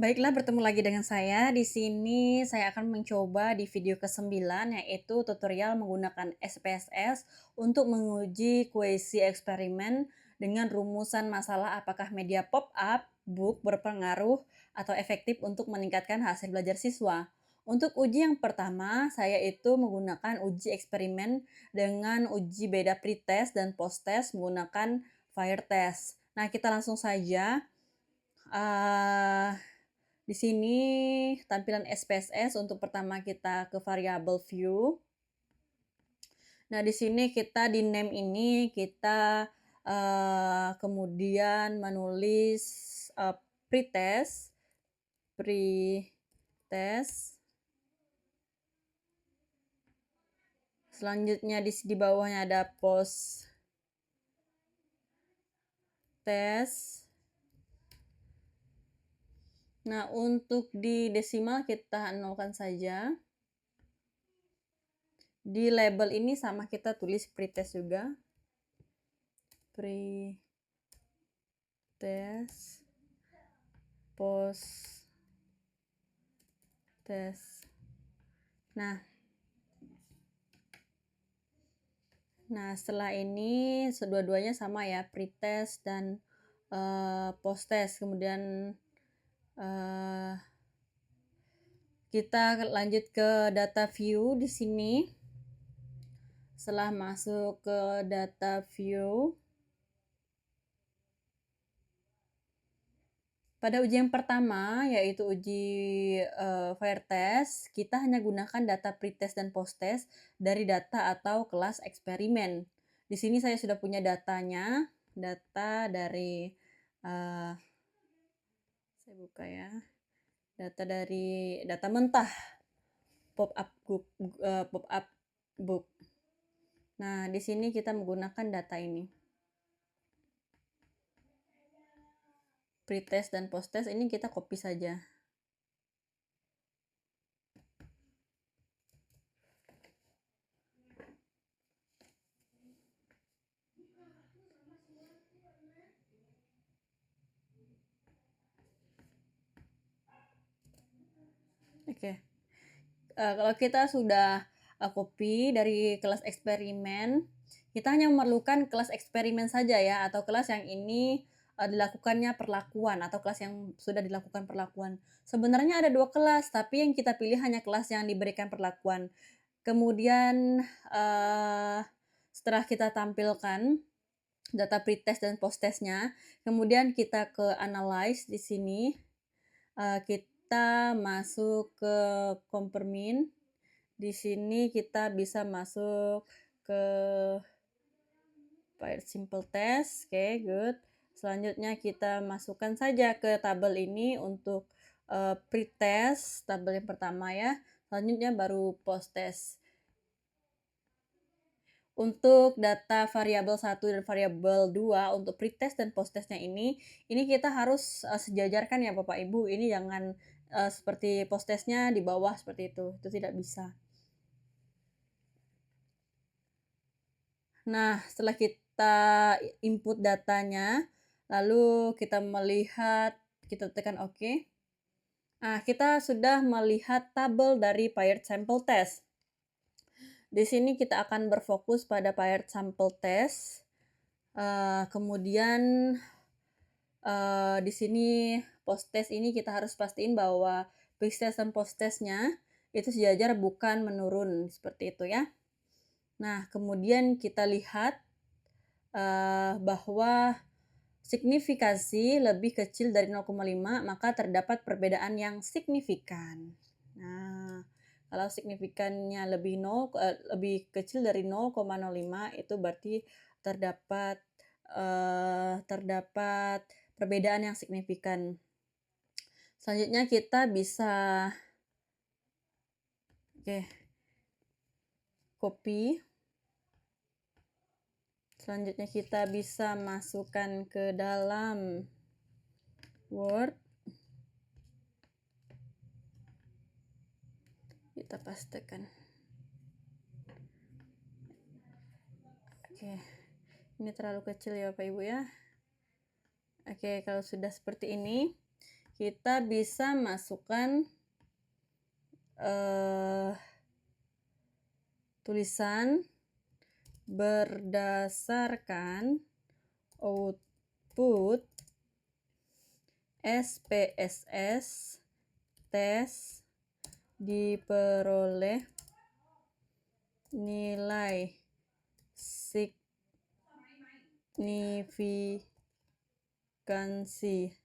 Baiklah, bertemu lagi dengan saya. Di sini saya akan mencoba di video ke-9, yaitu tutorial menggunakan SPSS untuk menguji kuesi eksperimen dengan rumusan masalah apakah media pop-up book berpengaruh atau efektif untuk meningkatkan hasil belajar siswa. Untuk uji yang pertama, saya itu menggunakan uji eksperimen dengan uji beda pretest dan post-test menggunakan fire test. Nah, kita langsung saja. Di sini tampilan SPSS untuk pertama kita ke variable view. Nah, di sini kita di name ini kita kemudian menulis pretest. Selanjutnya di bawahnya ada post test. Nah, untuk di desimal kita nolkan saja. Di label ini sama kita tulis pretest juga. Pretest post test. Nah, setelah ini dua-duanya sama ya, pretest dan post test. Kemudian kita lanjut ke data view di sini. Setelah masuk ke data view, pada uji yang pertama, yaitu uji fire test, kita hanya gunakan data pretest dan post-test dari data atau kelas eksperimen. Di sini saya sudah punya datanya, data dari, saya buka ya, data dari data mentah pop-up book. Nah, di sini kita menggunakan data ini. Pretest dan post-test ini kita copy saja. Oke. Kalau kita sudah copy dari kelas eksperimen, kita hanya memerlukan kelas eksperimen saja ya, atau kelas yang ini dilakukannya perlakuan, atau kelas yang sudah dilakukan perlakuan. Sebenarnya ada 2 kelas, tapi yang kita pilih hanya kelas yang diberikan perlakuan. Kemudian setelah kita tampilkan data pretest dan post-testnya, kemudian kita ke analyze di sini, kita masuk ke compare-min. Di sini kita bisa masuk ke simple test. Oke, good. Selanjutnya kita masukkan saja ke tabel ini untuk pretest, tabel yang pertama ya. Selanjutnya baru post test. Untuk data variabel 1 dan variabel 2 untuk pretest dan post-testnya ini kita harus sejajarkan ya Bapak Ibu. Ini jangan seperti post-testnya di bawah seperti itu tidak bisa. Nah, setelah kita input datanya, lalu kita melihat, kita tekan OK. Nah, kita sudah melihat tabel dari paired sample test. Di sini kita akan berfokus pada paired sample test. Kemudian di sini post test ini kita harus pastiin bahwa pretest dan post testnya itu sejajar bukan menurun seperti itu ya. Nah, kemudian kita lihat bahwa signifikansi lebih kecil dari 0,5 maka terdapat perbedaan yang signifikan. Nah, kalau signifikannya lebih kecil dari 0,05 itu berarti terdapat perbedaan yang signifikan. Selanjutnya kita bisa copy. Selanjutnya kita bisa masukkan ke dalam Word. Kita pastekan. Oke. Ini terlalu kecil ya Bapak Ibu ya. Oke, kalau sudah seperti ini, kita bisa masukkan tulisan berdasarkan output SPSS tes diperoleh nilai signifikansi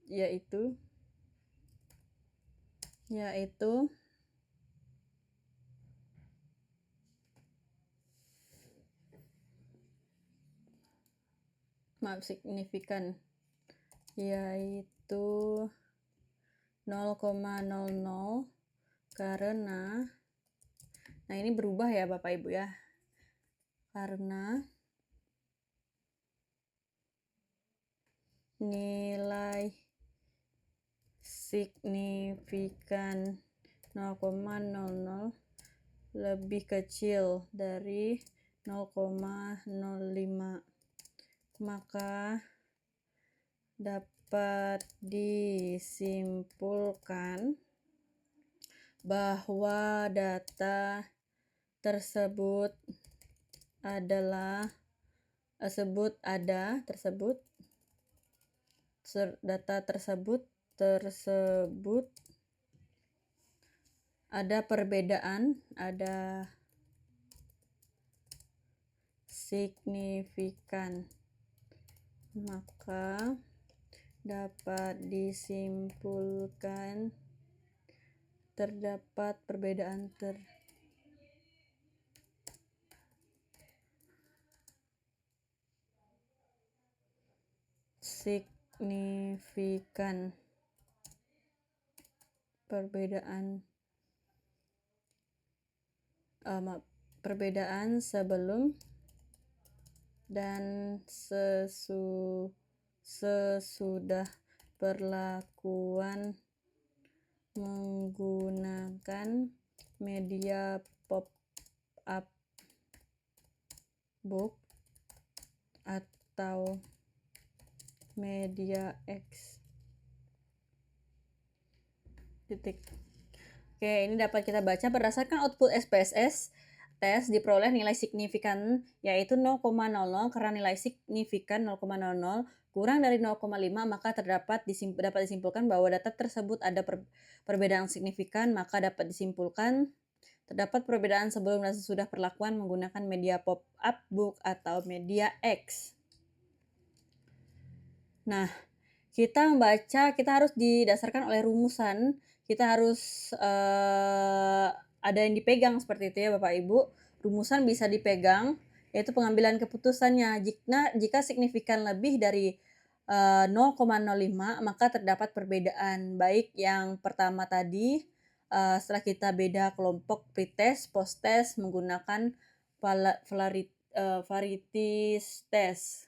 yaitu signifikan yaitu 0,00 karena ini berubah ya Bapak Ibu ya, karena nilai signifikan 0,00 lebih kecil dari 0,05, maka dapat disimpulkan bahwa data tersebut ada perbedaan, ada signifikan, maka dapat disimpulkan terdapat perbedaan signifikan perbedaan sebelum dan sesudah perlakuan menggunakan media pop-up book atau media X. Oke, ini dapat kita baca berdasarkan output SPSS tes diperoleh nilai signifikan yaitu 0,00 karena nilai signifikan 0,00 kurang dari 0,5 maka dapat disimpulkan bahwa data tersebut ada perbedaan signifikan, maka dapat disimpulkan terdapat perbedaan sebelum dan sesudah perlakuan menggunakan media pop-up book atau media X. Nah, kita membaca, kita harus didasarkan oleh rumusan, kita harus ada yang dipegang seperti itu ya Bapak Ibu. Rumusan bisa dipegang, yaitu pengambilan keputusannya. Jika signifikan lebih dari 0,05 maka terdapat perbedaan. Baik yang pertama tadi, setelah kita beda kelompok pretest, posttest menggunakan varieties test.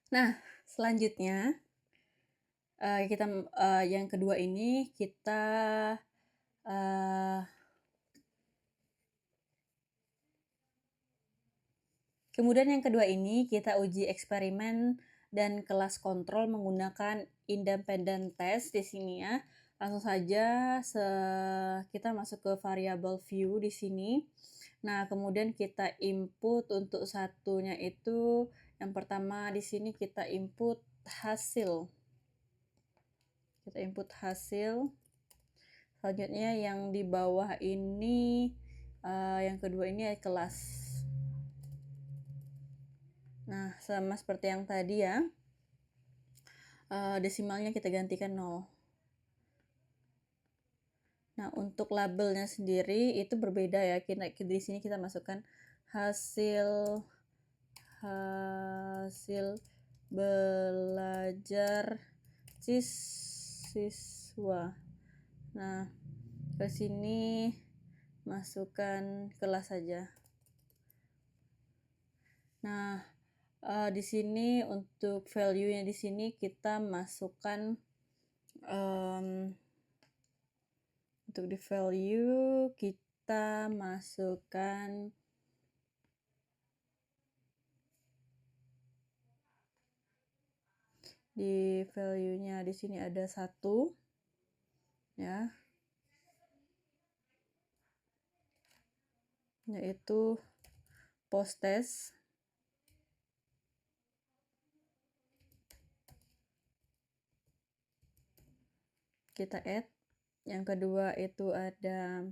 Nah, selanjutnya yang kedua ini kita kemudian yang kedua ini kita uji eksperimen dan kelas kontrol menggunakan independent test di sini ya. Langsung saja kita masuk ke variable view di sini. Nah, kemudian kita input untuk satunya itu yang pertama di sini kita input hasil. Selanjutnya yang di bawah ini yang kedua ini kelas. Nah, sama seperti yang tadi ya. Desimalnya kita gantikan 0. Nah, untuk labelnya sendiri itu berbeda ya. Di sini kita masukkan hasil belajar siswa. Nah, ke sini masukkan kelas saja. Nah, di sini untuk value-nya di sini kita masukkan untuk di value kita masukkan di value-nya. Di sini ada 1 ya, yaitu post test. Kita add. Yang kedua itu ada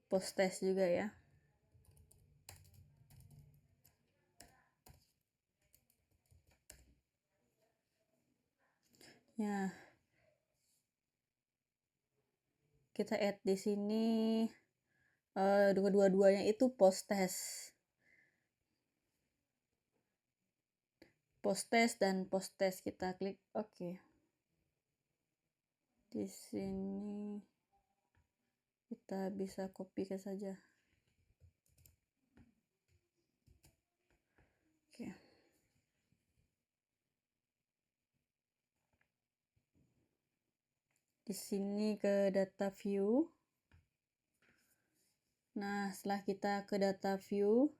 post test juga ya. Ya, kita add di sini dua-duanya itu post test. Post test dan post test, kita klik oke. Di sini kita bisa kopikan saja. Oke. Di sini ke data view. Nah, setelah kita ke data view,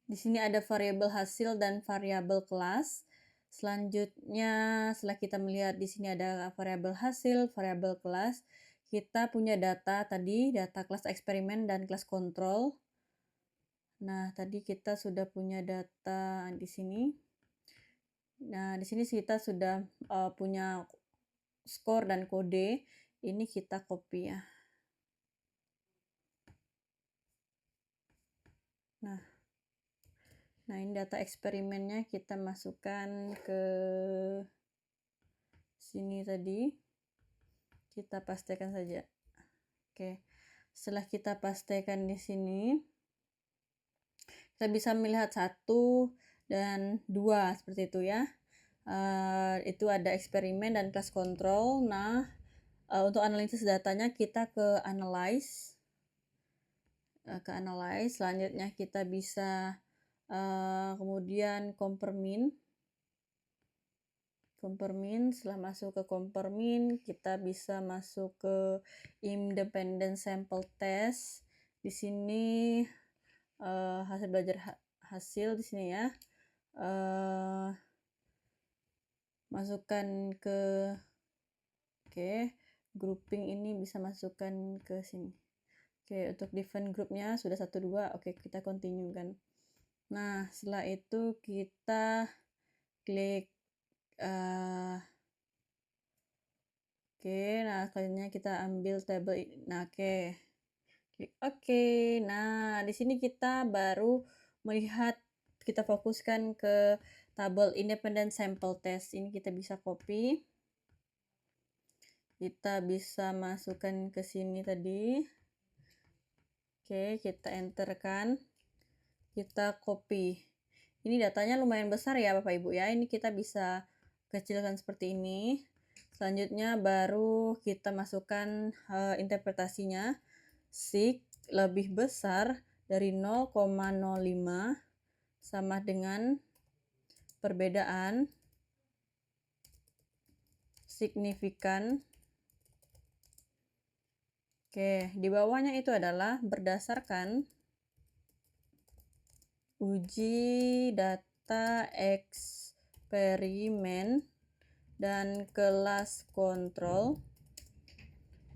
di sini ada variabel hasil dan variabel kelas. Selanjutnya, setelah kita melihat di sini ada variabel hasil, variabel kelas, kita punya data tadi, data kelas eksperimen dan kelas kontrol. Nah, tadi kita sudah punya data di sini. Nah, di sini kita sudah punya skor dan kode. Ini kita copy ya. Nah, ini data eksperimennya kita masukkan ke sini tadi. Kita pastikan saja. Oke. Setelah kita pastikan di sini, kita bisa melihat 1 dan 2 seperti itu ya. Itu ada eksperimen dan kelas kontrol. Nah, untuk analisis datanya kita ke analyze. Selanjutnya kita bisa kemudian compare min. Setelah masuk ke compare min, kita bisa masuk ke independent sample test. Di sini hasil belajar hasil di sini ya. Masukkan ke grouping ini bisa masukkan ke sini. Untuk different groupnya sudah 1, 2. Kita continue kan. Nah, setelah itu kita klik nah selanjutnya kita ambil tabel. Nah, klik Nah, di sini kita baru melihat, kita fokuskan ke tabel independent sample test. Ini kita bisa copy. Kita bisa masukkan ke sini tadi. Kita enterkan. Kita copy. Ini datanya lumayan besar ya Bapak Ibu ya. Ini kita bisa kecilkan seperti ini. Selanjutnya baru kita masukkan interpretasinya. Sig lebih besar dari 0,05 sama dengan perbedaan signifikan. Di bawahnya itu adalah berdasarkan uji data eksperimen dan kelas kontrol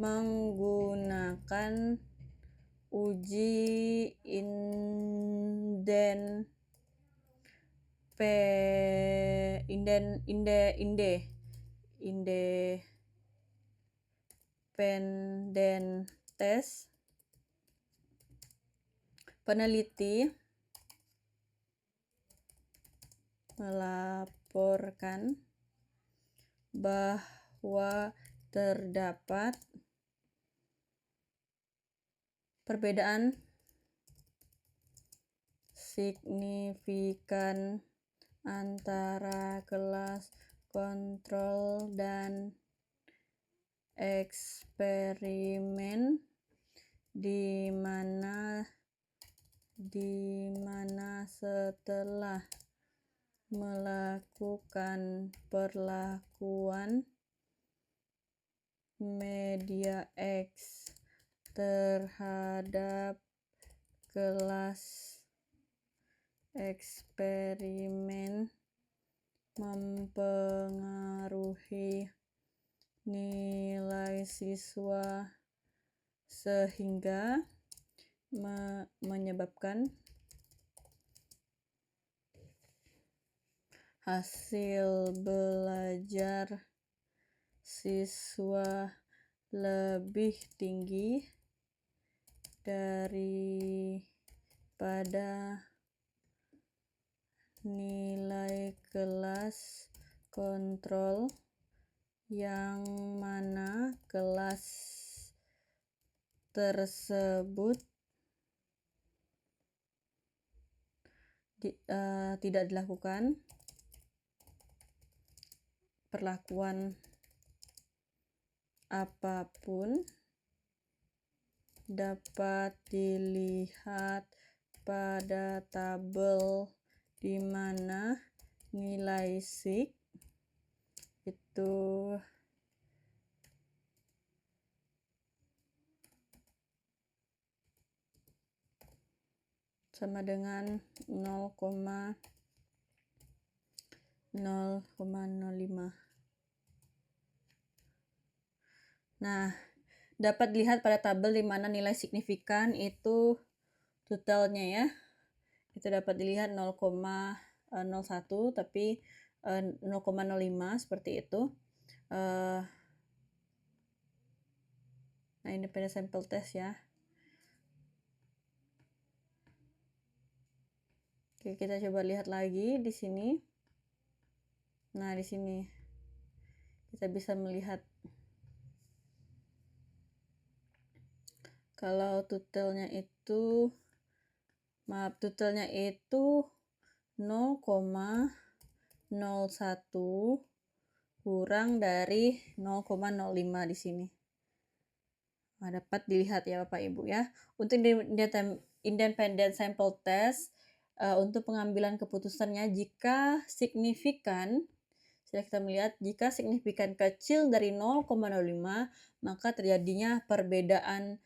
menggunakan uji independent test. Peneliti melaporkan bahwa terdapat perbedaan signifikan antara kelas kontrol dan eksperimen di mana setelah melakukan perlakuan media X terhadap kelas eksperimen mempengaruhi nilai siswa sehingga menyebabkan hasil belajar siswa lebih tinggi daripada nilai kelas kontrol, yang mana kelas tersebut tidak dilakukan perlakuan apapun, dapat dilihat pada tabel di mana nilai sig itu sama dengan 0,05. Nah, dapat dilihat pada tabel di mana nilai signifikan itu totalnya ya. Itu dapat dilihat 0,01 tapi 0,05 seperti itu. Nah, ini pada sampel test ya. Oke, kita coba lihat lagi di sini. Nah, di sini kita bisa melihat kalau totalnya itu 0,01 kurang dari 0,05 di sini. Nah, dapat dilihat ya Bapak Ibu ya. Untuk independent sample test untuk pengambilan keputusannya, jika signifikan, sudah kita melihat jika signifikan kecil dari 0,05 maka terjadinya perbedaan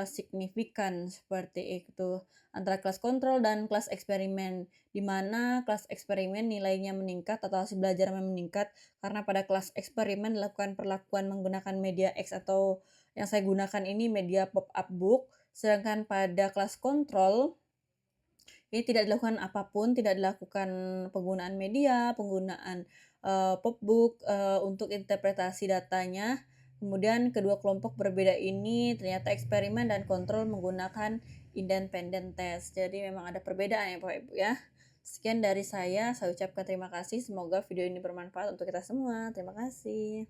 signifikan seperti itu antara kelas kontrol dan kelas eksperimen, di mana kelas eksperimen nilainya meningkat atau hasil belajarnya meningkat karena pada kelas eksperimen dilakukan perlakuan menggunakan media X atau yang saya gunakan ini media pop-up book, sedangkan pada kelas kontrol ini tidak dilakukan apapun, tidak dilakukan penggunaan media, penggunaan popbook untuk interpretasi datanya. Kemudian kedua kelompok berbeda ini ternyata eksperimen dan kontrol menggunakan independent test. Jadi memang ada perbedaan ya Bapak Ibu ya. Sekian dari saya ucapkan terima kasih. Semoga video ini bermanfaat untuk kita semua. Terima kasih.